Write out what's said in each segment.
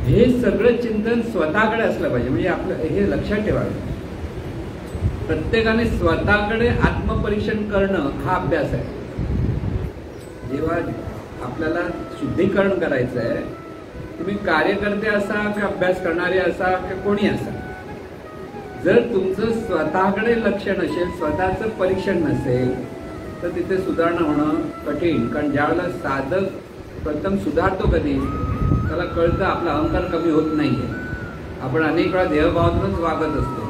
हे सगळं चिंतन स्वतःकडे असलं पाहिजे. म्हणजे आपलं हे लक्षात ठेवावं, प्रत्येकाने स्वतःकडे आत्मपरीक्षण करणं हा अभ्यास आहे. जेव्हा आपल्याला शुद्धीकरण करायचं आहे, तुम्ही कार्यकर्ते असा की अभ्यास करणारे असा की कोणी असा, जर तुमचं स्वतःकडे लक्ष नसेल, स्वतःचं परीक्षण नसेल, तर तिथे सुधारणा होणं कठीण. कारण ज्यावेळेला साधक प्रथम सुधारतो कधी, त्याला कळतं आपला अहंकार कमी होत नाहीये. आपण अनेक वेळा देहभावातूनच वागत असतो,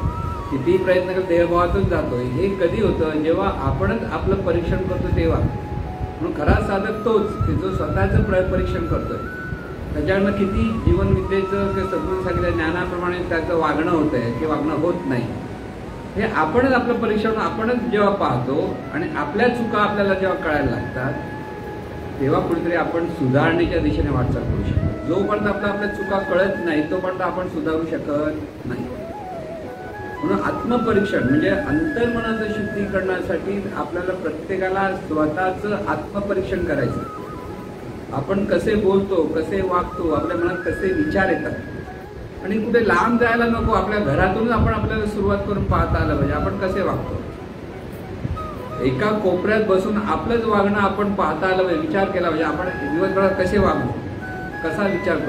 कितीही प्रयत्न करतो देहभावातून जातोय. हे कधी होतं, जेव्हा आपणच आपलं परीक्षण करतो तेव्हा. म्हणून खरा साधक तोच की जो स्वतःचं परीक्षण करतोय. त्याच्याकडनं किती जीवनविद्येचं किंवा सद्गुरू सांगितलं ज्ञानाप्रमाणे त्याचं वागणं होत आहे की वागणं होत नाही, हे आपणच आपलं परीक्षण आपणच जेव्हा पाहतो आणि आपल्या चुका आपल्याला जेव्हा कळायला लागतात, तेव्हा कुठेतरी आपण सुधारणेच्या दिशेने वाटचाल करू शकतो. जोपर्यंत आपल्या चुका कळत नाही तोपर्यंत आपण सुधारू शकत नाही. म्हणून आत्मपरीक्षण म्हणजे अंतर्मनाचं शुद्धीकरणासाठी आपल्याला प्रत्येकाला स्वतःचं आत्मपरीक्षण करायचं. आपण कसे बोलतो, कसे वागतो, आपल्या मनात कसे विचार येतात, आणि कुठे लांब जायला नको, आपल्या घरातूनच आपण आपल्याला सुरुवात करून पाहता आलं पाहिजे आपण कसे वागतो. एका कोपऱ्यात बसून आपलंच वागणं आपण पाहता आलं पाहिजे, विचार केला पाहिजे आपण दिवसभरात कसे वागतो, कसा विचार करतो.